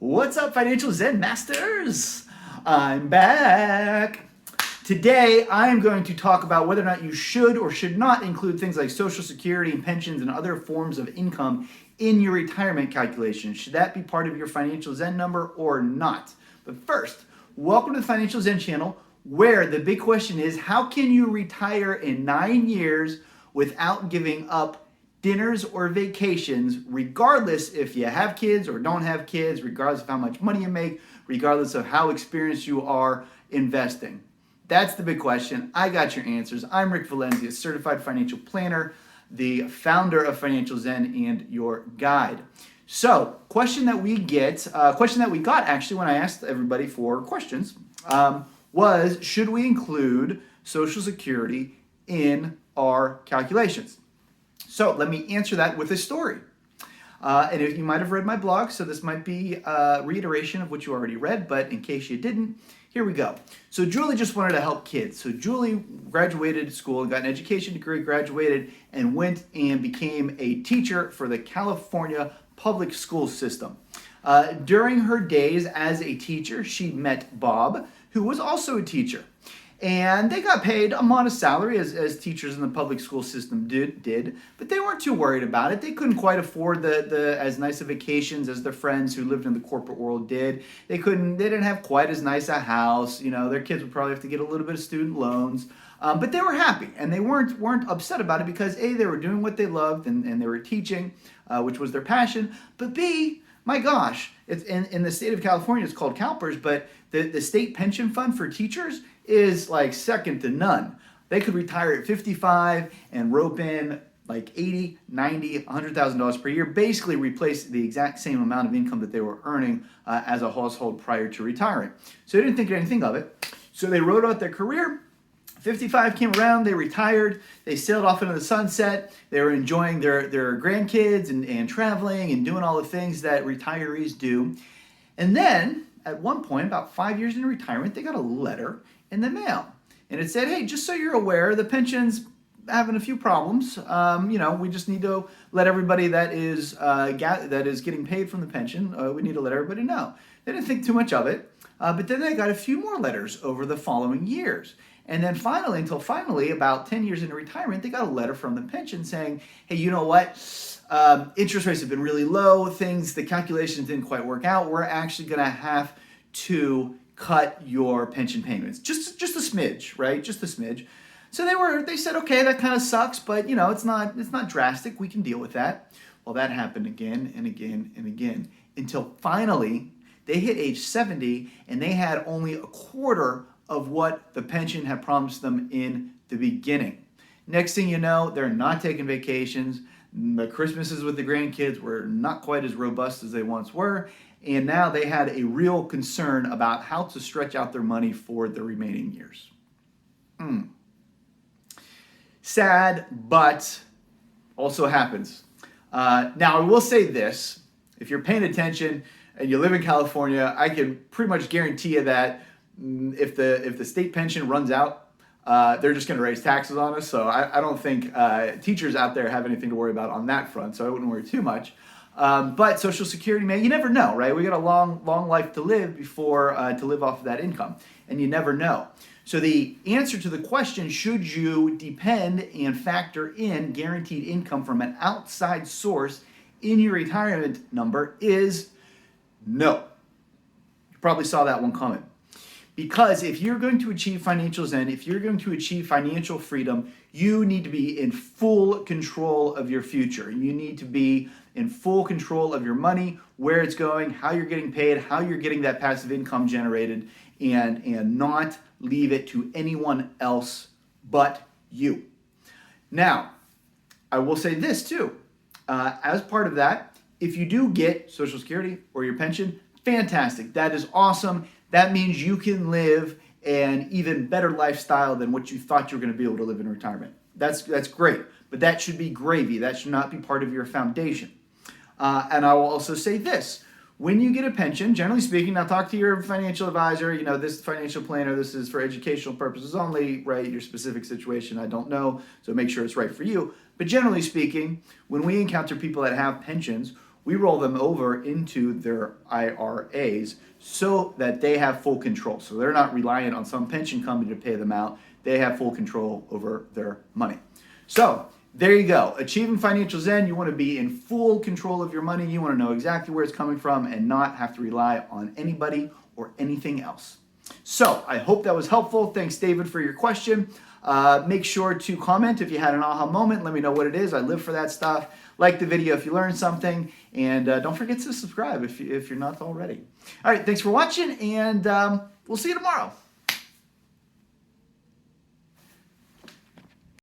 What's up, Financial Zen Masters? I'm back. Today, I'm going to talk about whether or not you should or should not include things like Social Security and pensions and other forms of income in your retirement calculation. Should that be part of your Financial Zen number or not? But first, welcome to the Financial Zen channel, where the big question is, how can you retire in 9 years without giving up dinners or vacations, regardless if you have kids or don't have kids, regardless of how much money you make, regardless of how experienced you are investing? That's the big question. I got your answers. I'm Rick Valencia, certified financial planner, the founder of Financial Zen and your guide. So, question that we got actually when I asked everybody for questions was, should we include Social Security in our calculations? So let me answer that with a story. And if you might have read my blog, so this might be a reiteration of what you already read, but in case you didn't, here we go. So Julie just wanted to help kids. So Julie graduated school and got an education degree, graduated, and went and became a teacher for the California public school system. During her days as a teacher, she met Bob, who was also a teacher. And they got paid a modest salary as teachers in the public school system did, but they weren't too worried about it. They couldn't quite afford the as nice of vacations as their friends who lived in the corporate world did. They didn't have quite as nice a house. You know, their kids would probably have to get a little bit of student loans. But they were happy, and they weren't upset about it because A, they were doing what they loved and they were teaching, which was their passion, but B, my gosh, it's in the state of California, it's called CalPERS, but the state pension fund for teachers is like second to none. They could retire at 55 and rope in like $80, $90, $100,000 per year, basically replace the exact same amount of income that they were earning as a household prior to retiring. So they didn't think anything of it. So they wrote out their career. 55 came around, they retired, they sailed off into the sunset, they were enjoying their grandkids and traveling and doing all the things that retirees do. And then, at one point, about 5 years into retirement, they got a letter in the mail. And it said, hey, just so you're aware, the pension's having a few problems. We just need to let everybody that is getting paid from the pension, we need to let everybody know. They didn't think too much of it, but then they got a few more letters over the following years. And then finally, about 10 years into retirement, they got a letter from the pension saying, hey, you know what? Interest rates have been really low. The calculations didn't quite work out. We're actually going to have to cut your pension payments. Just a smidge, right? Just a smidge. So they said, okay, that kind of sucks, but it's not drastic. We can deal with that. Well, that happened again and again and again until finally they hit age 70 and they had only a quarter of what the pension had promised them in the beginning. Next thing you know, they're not taking vacations. The Christmases with the grandkids were not quite as robust as they once were. And now they had a real concern about how to stretch out their money for the remaining years. Sad, but also happens. Now, I will say this. If you're paying attention and you live in California, I can pretty much guarantee you that if the state pension runs out, they're just going to raise taxes on us. So I don't think teachers out there have anything to worry about on that front. So I wouldn't worry too much. But Social Security, man, you never know, right? We got a long life to live before to live off of that income, and you never know. So the answer to the question, should you depend and factor in guaranteed income from an outside source in your retirement number, is no. You probably saw that one coming. Because if you're going to achieve financial zen, if you're going to achieve financial freedom, you need to be in full control of your future. You need to be in full control of your money, where it's going, how you're getting paid, how you're getting that passive income generated, and not leave it to anyone else but you. Now, I will say this too. As part of that, if you do get Social Security or your pension, fantastic. That is awesome. That means you can live an even better lifestyle than what you thought you were going to be able to live in retirement. That's great, but that should be gravy. That should not be part of your foundation. And I will also say this. When you get a pension, generally speaking, now talk to your financial advisor, this financial planner, this is for educational purposes only, right? Your specific situation, I don't know, so make sure it's right for you. But generally speaking, when we encounter people that have pensions, we roll them over into their IRAs so that they have full control. So they're not reliant on some pension company to pay them out. They have full control over their money. So there you go. Achieving financial zen. You want to be in full control of your money. You want to know exactly where it's coming from and not have to rely on anybody or anything else. So I hope that was helpful. Thanks, David, for your question. Make sure to comment if you had an aha moment. Let me know what it is. I live for that stuff. Like the video if you learned something. And don't forget to subscribe if you're not already. All right, thanks for watching, and we'll see you tomorrow.